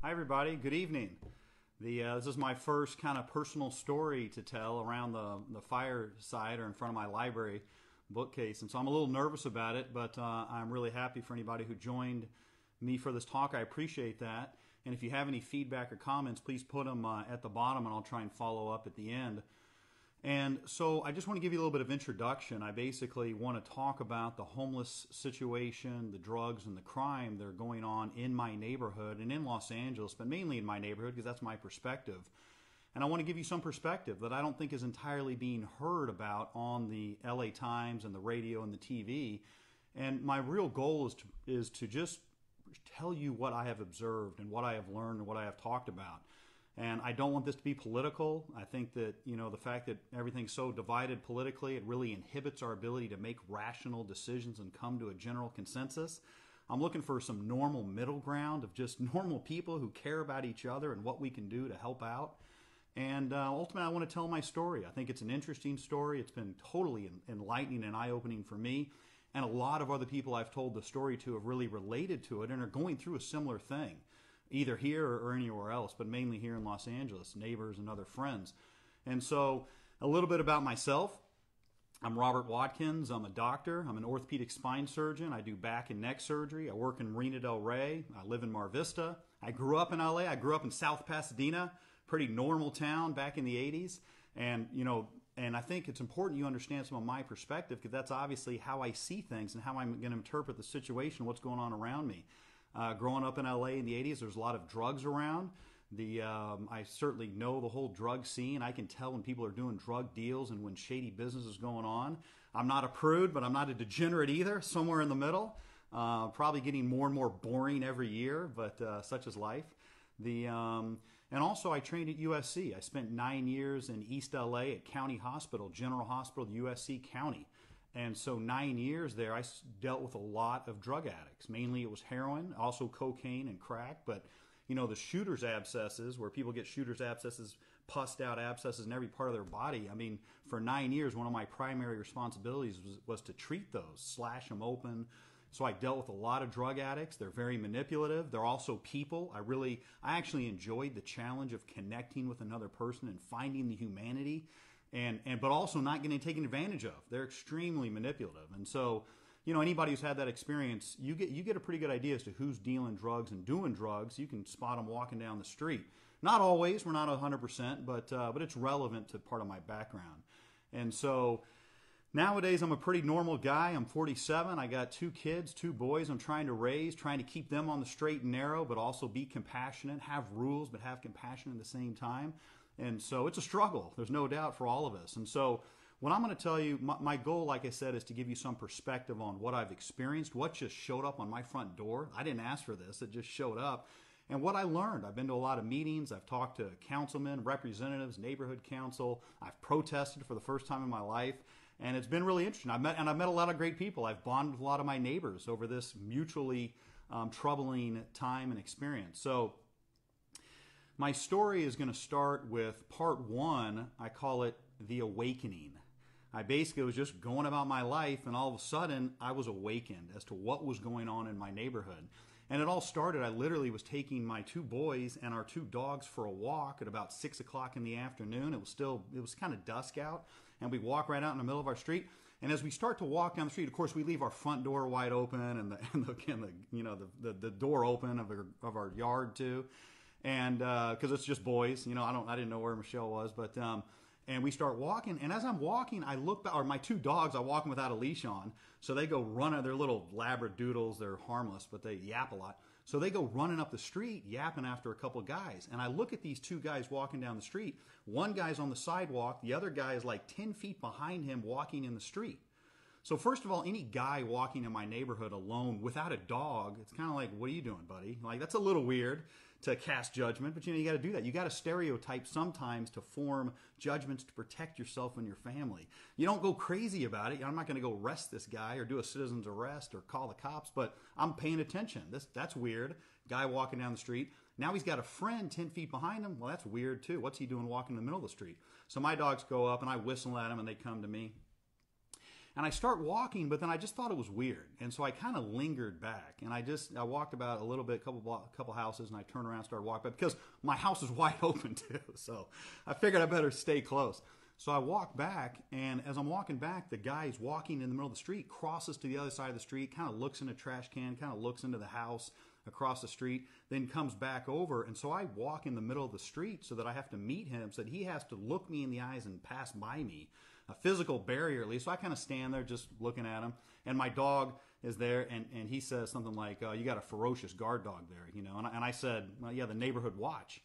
Hi, everybody. Good evening. This is my first kind of personal story to tell around the fireside or in front of my library bookcase, and so I'm a little nervous about it, but I'm really happy for anybody who joined me for this talk. I appreciate that. And if you have any feedback or comments, please put them at the bottom, and I'll try and follow up at the end. And so I just want to give you a little bit of introduction. I basically want to talk about the homeless situation, the drugs, and the crime that are going on in my neighborhood and in Los Angeles, but mainly in my neighborhood because that's my perspective. And I want to give you some perspective that I don't think is entirely being heard about on the LA Times and the radio and the TV. And my real goal is to just tell you what I have observed and what I have learned and what I have talked about. And I don't want this to be political. I think that, the fact that everything's so divided politically, it really inhibits our ability to make rational decisions and come to a general consensus. I'm looking for some normal middle ground of just normal people who care about each other and what we can do to help out. And ultimately, I want to tell my story. I think it's an interesting story. It's been totally enlightening and eye-opening for me. And a lot of other people I've told the story to have really related to it and are going through a similar thing, either here or anywhere else, but mainly here in Los Angeles, neighbors and other friends. And so a little bit about myself. I'm Robert Watkins. I'm a doctor. I'm an orthopedic spine surgeon. I do back and neck surgery. I work in Marina del Rey. I live in Mar Vista. I grew up in LA. I grew up in South Pasadena, pretty normal town back in the 80s. And I think it's important you understand some of my perspective because that's obviously how I see things and how I'm going to interpret the situation, what's going on around me. Growing up in LA in the 80s, there's a lot of drugs around. I certainly know the whole drug scene. I can tell when people are doing drug deals and when shady business is going on. I'm not a prude, but I'm not a degenerate either, somewhere in the middle. Probably getting more and more boring every year, but such is life. And also I trained at USC. I spent 9 years in East LA at County Hospital, General Hospital, USC County. And so 9 years there, I dealt with a lot of drug addicts. Mainly it was heroin, also cocaine and crack. But, the shooter's abscesses, where people get shooter's abscesses, pussed out abscesses in every part of their body. I mean, for 9 years, one of my primary responsibilities was to treat those, slash them open. So I dealt with a lot of drug addicts. They're very manipulative. They're also people. I actually enjoyed the challenge of connecting with another person and finding the humanity. But also not getting taken advantage of. They're extremely manipulative. And so, anybody who's had that experience, you get a pretty good idea as to who's dealing drugs and doing drugs. You can spot them walking down the street. Not always, we're not 100%, but it's relevant to part of my background. And so nowadays I'm a pretty normal guy. I'm 47. I got 2 kids, 2 boys I'm trying to raise, trying to keep them on the straight and narrow, but also be compassionate, have rules, but have compassion at the same time. And so it's a struggle, there's no doubt, for all of us. And so what I'm going to tell you, my goal, like I said, is to give you some perspective on what I've experienced, what just showed up on my front door. I didn't ask for this, it just showed up. And what I learned. I've been to a lot of meetings, I've talked to councilmen, representatives, neighborhood council, I've protested for the first time in my life. And it's been really interesting. I've met a lot of great people. I've bonded with a lot of my neighbors over this mutually troubling time and experience. So my story is going to start with part 1. I call it The Awakening. I basically was just going about my life, and all of a sudden I was awakened as to what was going on in my neighborhood. And it all started, I literally was taking my 2 boys and our 2 dogs for a walk at about 6 o'clock in the afternoon. It was kind of dusk out, and we walk right out in the middle of our street. And as we start to walk down the street, of course, we leave our front door wide open and the door open of our yard too. And because it's just boys, I didn't know where Michelle was, but and we start walking. And as I'm walking, I look back, or my 2 dogs, I walk them without a leash on, so they go running. They're little labradoodles. They're harmless, but they yap a lot. So they go running up the street, yapping after a couple of guys. And I look at these 2 guys walking down the street. One guy's on the sidewalk. The other guy is like 10 feet behind him, walking in the street. So first of all, any guy walking in my neighborhood alone without a dog, it's kind of like, what are you doing, buddy? Like, that's a little weird to cast judgment, but you got to do that. You got to stereotype sometimes to form judgments to protect yourself and your family. You don't go crazy about it. I'm not going to go arrest this guy or do a citizen's arrest or call the cops, but I'm paying attention. That's weird. Guy walking down the street. Now he's got a friend 10 feet behind him. Well, that's weird too. What's he doing walking in the middle of the street? So my dogs go up and I whistle at him and they come to me. And I start walking, but then I just thought it was weird. And so I kind of lingered back. And I walked about a little bit, couple houses, and I turned around and started walking back because my house is wide open too. So I figured I better stay close. So I walk back, and as I'm walking back, the guy's walking in the middle of the street, crosses to the other side of the street, kind of looks in a trash can, kind of looks into the house across the street, then comes back over. And so I walk in the middle of the street so that I have to meet him, so that he has to look me in the eyes and pass by me. A physical barrier at least. So I kind of stand there just looking at him. And my dog is there, and he says something like, you got a ferocious guard dog there, you know. And I said, well, yeah, the neighborhood watch.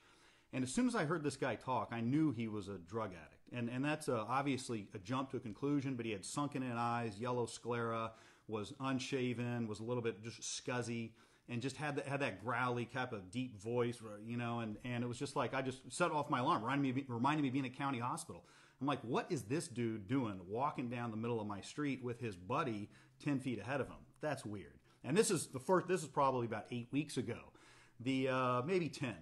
And as soon as I heard this guy talk, I knew he was a drug addict. And that's obviously a jump to a conclusion, but he had sunken in eyes, yellow sclera, was unshaven, was a little bit just scuzzy, and just had that growly type of deep voice, you know, and it was just like, I just set off my alarm, reminding me of being at county hospital. I'm like, what is this dude doing walking down the middle of my street with his buddy 10 feet ahead of him? That's weird. And this is probably about 8 weeks ago, maybe 10.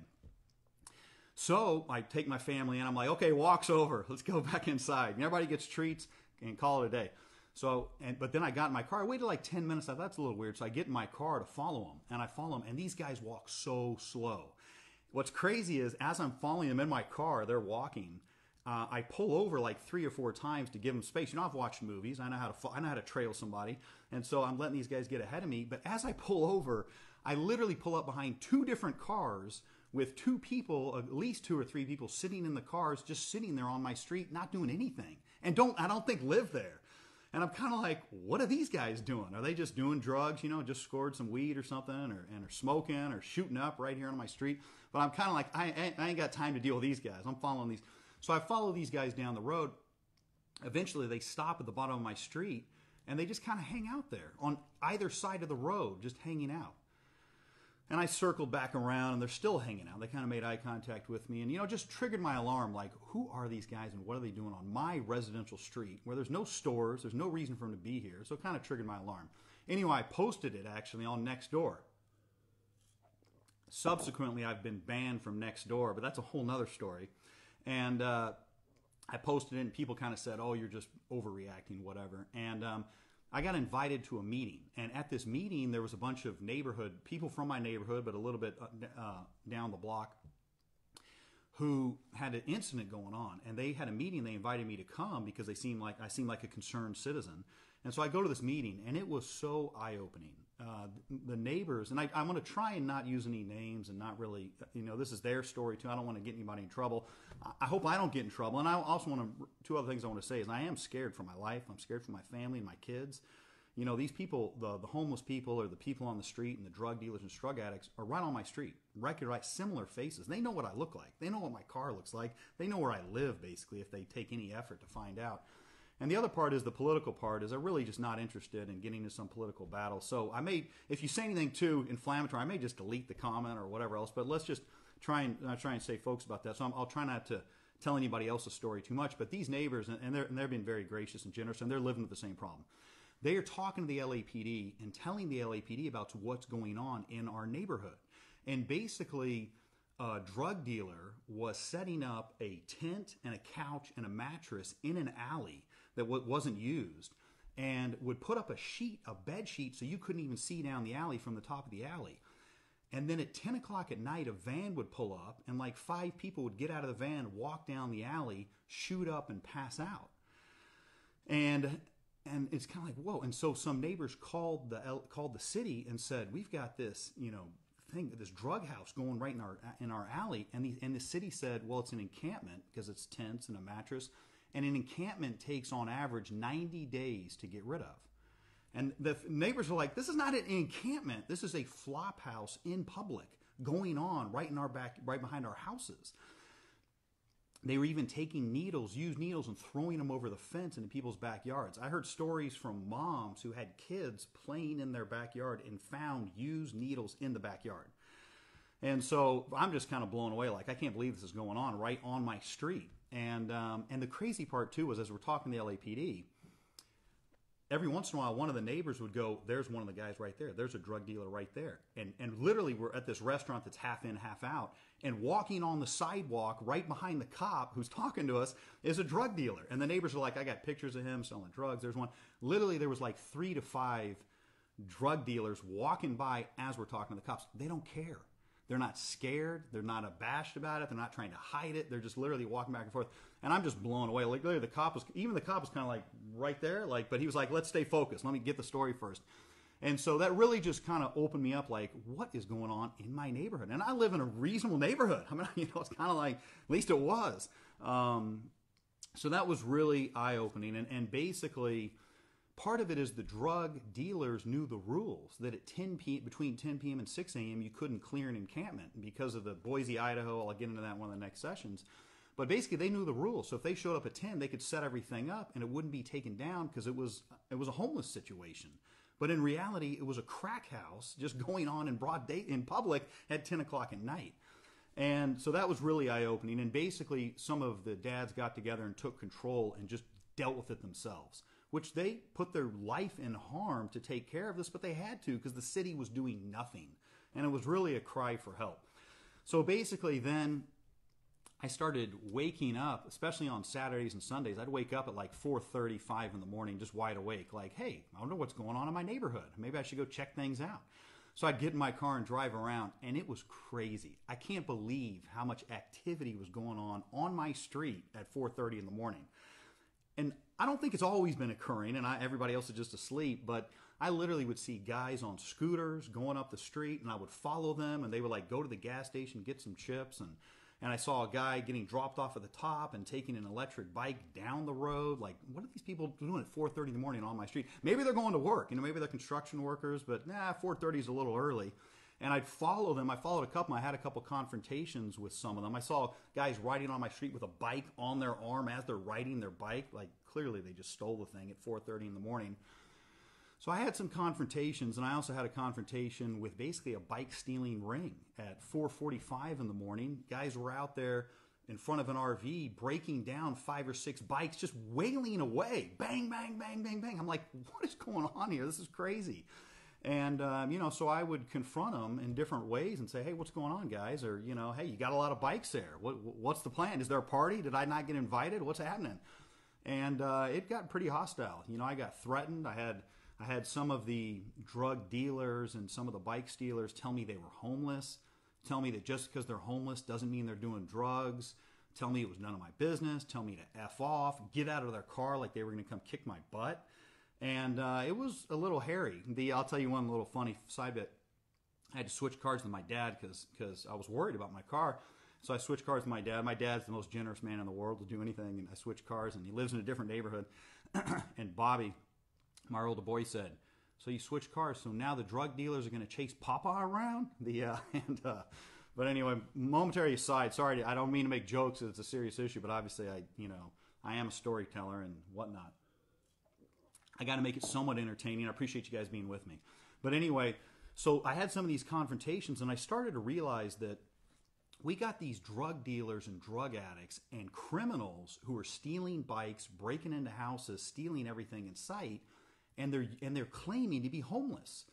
So I take my family and I'm like, okay, walk's over. Let's go back inside. And everybody gets treats and call it a day. But then I got in my car. I waited like 10 minutes. I thought that's a little weird. So I get in my car to follow them. And I follow them. And these guys walk so slow. What's crazy is as I'm following them in my car, they're walking. I pull over like 3 or 4 times to give them space. You know, I've watched movies. I know how to trail somebody. And so I'm letting these guys get ahead of me. But as I pull over, I literally pull up behind 2 different cars with 2 people, at least 2 or 3 people sitting in the cars, just sitting there on my street, not doing anything. And I don't think live there. And I'm kind of like, what are these guys doing? Are they just doing drugs, you know, just scored some weed or something, and are smoking or shooting up right here on my street? But I'm kind of like, I ain't got time to deal with these guys. I'm following these. So I follow these guys down the road. Eventually, they stop at the bottom of my street, and they just kind of hang out there on either side of the road, just hanging out. And I circled back around, and they're still hanging out. They kind of made eye contact with me and, you know, just triggered my alarm, like, who are these guys and what are they doing on my residential street where there's no stores, there's no reason for them to be here. So it kind of triggered my alarm. Anyway, I posted it, actually, on Nextdoor. Subsequently, I've been banned from Nextdoor, but that's a whole nother story. And I posted it, and people kind of said, oh, you're just overreacting, whatever. And I got invited to a meeting. And at this meeting, there was a bunch of people from my neighborhood, but a little bit down the block, who had an incident going on. And they had a meeting. They invited me to come because I seemed like a concerned citizen. And so I go to this meeting, and it was so eye-opening. The neighbors, and I'm going to try and not use any names and not really, you know, this is their story too. I don't want to get anybody in trouble. I hope I don't get in trouble. And I also want to, 2 other things I want to say is I am scared for my life. I'm scared for my family and my kids. You know, these people, the homeless people or the people on the street and the drug dealers and drug addicts are right on my street. Right, similar faces. They know what I look like. They know what my car looks like. They know where I live, basically, if they take any effort to find out. And the other part is the political part is I'm really just not interested in getting into some political battle. So if you say anything too inflammatory, I may just delete the comment or whatever else. But let's just try and say folks about that. So I'll try not to tell anybody else's story too much. But these neighbors, and they're being very gracious and generous, and they're living with the same problem. They are talking to the LAPD and telling the LAPD about what's going on in our neighborhood. And basically, a drug dealer was setting up a tent and a couch and a mattress in an alley that wasn't used, and would put up a bed sheet, so you couldn't even see down the alley from the top of the alley. And then at 10 o'clock at night, a van would pull up, and like 5 people would get out of the van, walk down the alley, shoot up, and pass out. And it's kind of like, whoa. And so some neighbors called the city and said, we've got this, you know, this drug house going right in our alley. And the city said, well, it's an encampment because it's tents and a mattress. And an encampment takes on average 90 days to get rid of. And the neighbors are like, this is not an encampment. This is a flop house in public going on right behind our houses. They were even taking used needles, and throwing them over the fence into people's backyards. I heard stories from moms who had kids playing in their backyard and found used needles in the backyard. And so I'm just kind of blown away. Like, I can't believe this is going on right on my street. And the crazy part too was, as we're talking to the LAPD, every once in a while, one of the neighbors would go, there's one of the guys right there. There's a drug dealer right there. And literally, we're at this restaurant that's half in, half out. And walking on the sidewalk right behind the cop who's talking to us is a drug dealer. And the neighbors are like, I got pictures of him selling drugs. There's one. Literally, there was like 3 to 5 drug dealers walking by as we're talking to the cops. They don't care. They're not scared. They're not abashed about it. They're not trying to hide it. They're just literally walking back and forth. And I'm just blown away. Like literally, the cop was kind of like right there. Like, but he was like, "Let's stay focused. Let me get the story first." And so that really just kind of opened me up. Like, what is going on in my neighborhood? And I live in a reasonable neighborhood. I mean, it's kind of like, at least it was. So that was really eye opening. And basically, part of it is the drug dealers knew the rules that at between 10 p.m. and 6 a.m. you couldn't clear an encampment because of the Boise, Idaho. I'll get into that in one of the next sessions. But basically, they knew the rules. So if they showed up at 10, they could set everything up and it wouldn't be taken down because it was a homeless situation. But in reality, it was a crack house just going on in broad day in public at 10 o'clock at night. And so that was really eye-opening. And basically, some of the dads got together and took control and just dealt with it themselves, which they put their life in harm to take care of this, but they had to because the city was doing nothing. And it was really a cry for help. So basically then I started waking up, especially on Saturdays and Sundays. I'd wake up at like 4:30, 5 in the morning, just wide awake, like, hey, I wonder what's going on in my neighborhood. Maybe I should go check things out. So I'd get in my car and drive around, and it was crazy. I can't believe how much activity was going on my street at 4:30 in the morning. And I don't think it's always been occurring, and everybody else is just asleep, but I literally would see guys on scooters going up the street, and I would follow them, and they would like go to the gas station, get some chips, and I saw a guy getting dropped off at the top and taking an electric bike down the road. Like, what are these people doing at 4:30 in the morning on my street? Maybe they're going to work, maybe they're construction workers, but 4:30 is a little early. And I'd follow them. I followed a couple. I had a couple confrontations with some of them. I saw guys riding on my street with a bike on their arm as they're riding their bike. Like, clearly they just stole the thing at 4:30 in the morning. So I had some confrontations, and I also had a confrontation with basically a bike stealing ring at 4:45 in the morning. Guys were out there in front of an RV breaking down 5 or 6 bikes, just wailing away. Bang, bang, bang, bang, bang. I'm like, what is going on here? This is crazy. And, so I would confront them in different ways and say, hey, what's going on, guys? Or, hey, you got a lot of bikes there. What's the plan? Is there a party? Did I not get invited? What's happening? And it got pretty hostile. I got threatened. I had some of the drug dealers and some of the bike stealers tell me they were homeless, tell me that just because they're homeless doesn't mean they're doing drugs, tell me it was none of my business, tell me to F off, get out of their car like they were going to come kick my butt. And it was a little hairy. I'll tell you one little funny side bit. I had to switch cars with my dad because I was worried about my car. So I switched cars with my dad. My dad's the most generous man in the world to do anything. And I switched cars, and he lives in a different neighborhood. And Bobby, my older boy, said, so you switched cars, so now the drug dealers are going to chase Papa around? But anyway, momentary aside, sorry, I don't mean to make jokes. It's a serious issue, but obviously I am a storyteller and whatnot. I got to make it somewhat entertaining. I appreciate you guys being with me. But anyway, so I had some of these confrontations, and I started to realize that we got these drug dealers and drug addicts and criminals who are stealing bikes, breaking into houses, stealing everything in sight, and they're claiming to be homeless.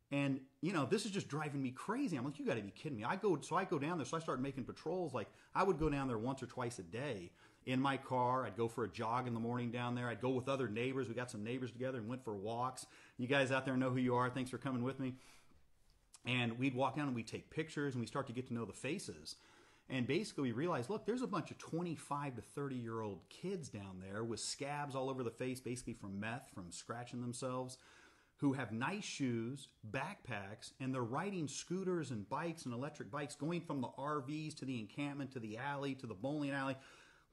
And this is just driving me crazy. I'm like, you got to be kidding me. I go down there, so I start making patrols. Like, I would go down there once or twice a day in my car. I'd go for a jog in the morning down there. I'd go with other neighbors. We got some neighbors together and went for walks. You guys out there know who you are. Thanks for coming with me. And we'd walk down and we'd take pictures, and we start to get to know the faces. And basically we realized, look, there's a bunch of 25 to 30-year-old kids down there with scabs all over the face, basically from meth, from scratching themselves, who have nice shoes, backpacks, and they're riding scooters and bikes and electric bikes, going from the RVs to the encampment to the alley to the bowling alley.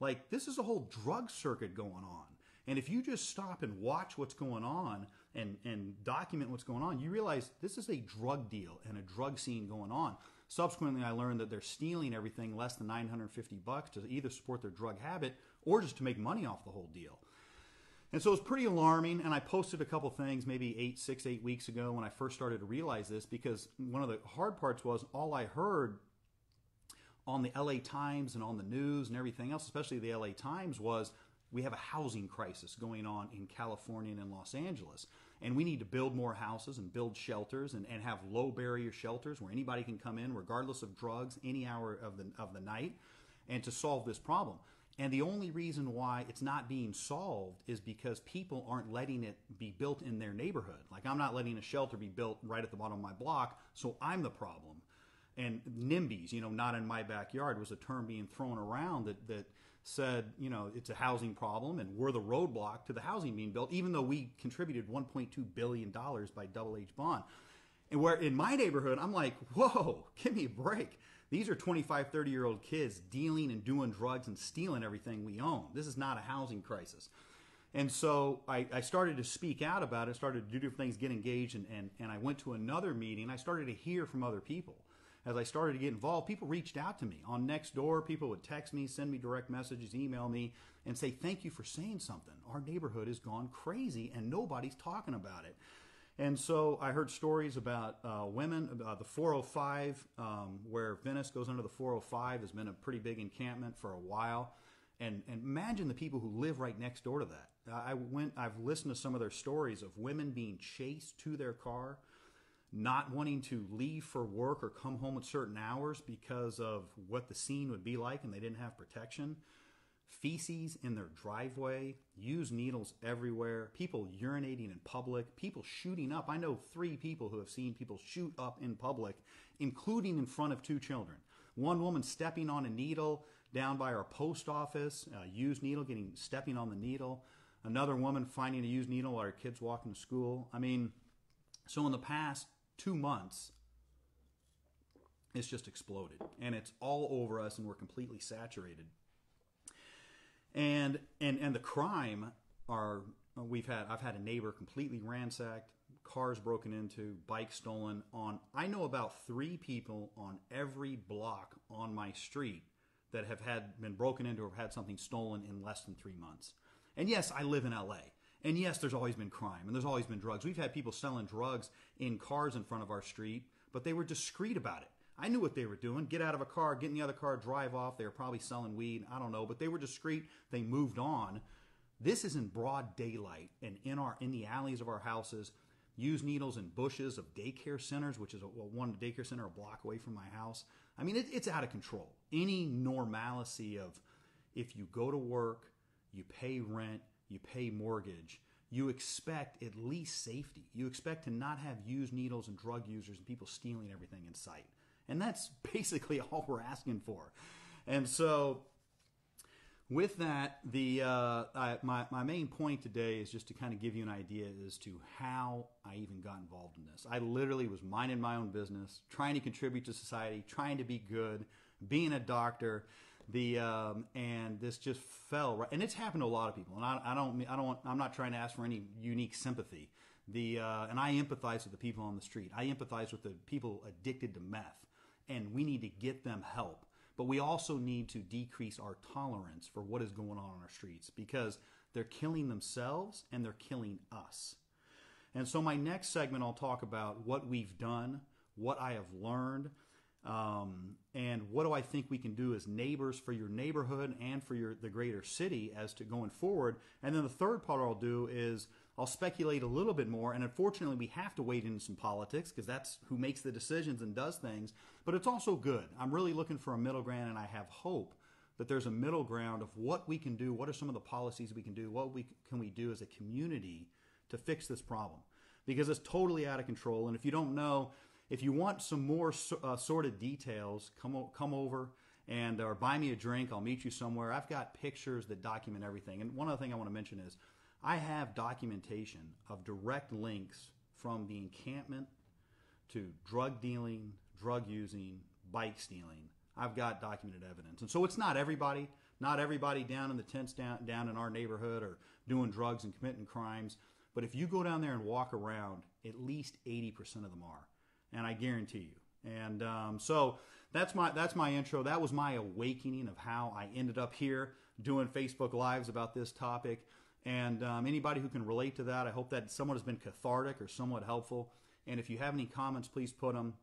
Like, this is a whole drug circuit going on. And if you just stop and watch what's going on and document what's going on, you realize this is a drug deal and a drug scene going on. Subsequently, I learned that they're stealing everything less than $950 to either support their drug habit or just to make money off the whole deal. And so it was pretty alarming, and I posted a couple things maybe 8 weeks ago when I first started to realize this, because one of the hard parts was all I heard on the LA Times and on the news and everything else, especially the LA Times, was we have a housing crisis going on in California and in Los Angeles. And we need to build more houses and build shelters and have low barrier shelters where anybody can come in regardless of drugs any hour of the night, and to solve this problem. And the only reason why it's not being solved is because people aren't letting it be built in their neighborhood. Like, I'm not letting a shelter be built right at the bottom of my block, so I'm the problem. And NIMBYs, not in my backyard, was a term being thrown around that said, it's a housing problem and we're the roadblock to the housing being built, even though we contributed $1.2 billion by Double H Bond. And where in my neighborhood, I'm like, whoa, give me a break. These are 25, 30-year-old kids dealing and doing drugs and stealing everything we own. This is not a housing crisis. And so I started to speak out about it, started to do different things, get engaged, and I went to another meeting. I started to hear from other people. As I started to get involved, people reached out to me. On Nextdoor, people would text me, send me direct messages, email me, and say, thank you for saying something. Our neighborhood has gone crazy, and nobody's talking about it. And so I heard stories about women, the 405, where Venice goes under the 405 has been a pretty big encampment for a while. And imagine the people who live right next door to that. I've listened to some of their stories of women being chased to their car, not wanting to leave for work or come home at certain hours because of what the scene would be like and they didn't have protection. Feces in their driveway, used needles everywhere, people urinating in public, people shooting up. I know 3 people who have seen people shoot up in public, including in front of 2 children. One woman stepping on a needle down by our post office, a used needle, stepping on the needle. Another woman finding a used needle while her kids walking to school. I mean, so in the past 2 months, it's just exploded. And it's all over us, and we're completely saturated. And the crime I've had a neighbor completely ransacked, cars broken into, bikes stolen. I know about 3 people on every block on my street that have been broken into or have had something stolen in less than 3 months. And yes, I live in LA. And yes, there's always been crime and there's always been drugs. We've had people selling drugs in cars in front of our street, but they were discreet about it. I knew what they were doing. Get out of a car, get in the other car, drive off. They were probably selling weed. I don't know, but they were discreet. They moved on. This is in broad daylight and in the alleys of our houses. Used needles in bushes of daycare centers, which is one daycare center a block away from my house. I mean, it's out of control. Any normalcy of if you go to work, you pay rent, you pay mortgage, you expect at least safety. You expect to not have used needles and drug users and people stealing everything in sight. And that's basically all we're asking for. And so with that, my main point today is just to kind of give you an idea as to how I even got involved in this. I literally was minding my own business, trying to contribute to society, trying to be good, being a doctor. And this just fell right, and it's happened to a lot of people. And I'm not trying to ask for any unique sympathy. And I empathize with the people on the street. I empathize with the people addicted to meth, and we need to get them help. But we also need to decrease our tolerance for what is going on our streets, because they're killing themselves and they're killing us. And so my next segment, I'll talk about what we've done, what I have learned, and what do I think we can do as neighbors for your neighborhood and for the greater city as to going forward. And then the third part I'll do is I'll speculate a little bit more, and unfortunately we have to wade into some politics because that's who makes the decisions and does things, but it's also good. I'm really looking for a middle ground, and I have hope that there's a middle ground of what we can do, what are some of the policies we can do, can we do as a community to fix this problem, because it's totally out of control. And if you don't know, if you want some more sordid details, come over or buy me a drink. I'll meet you somewhere. I've got pictures that document everything. And one other thing I want to mention is I have documentation of direct links from the encampment to drug dealing, drug using, bike stealing. I've got documented evidence. And so it's not everybody down in the tents down in our neighborhood or doing drugs and committing crimes. But if you go down there and walk around, at least 80% of them are. And I guarantee you. And so that's my intro. That was my awakening of how I ended up here doing Facebook Lives about this topic. And anybody who can relate to that, I hope that somewhat has been cathartic or somewhat helpful. And if you have any comments, please put them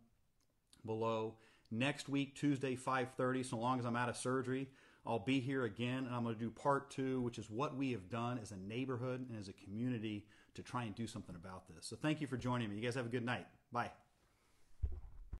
below. Next week, Tuesday, 5:30, so long as I'm out of surgery, I'll be here again, and I'm going to do part 2, which is what we have done as a neighborhood and as a community to try and do something about this. So thank you for joining me. You guys have a good night. Bye.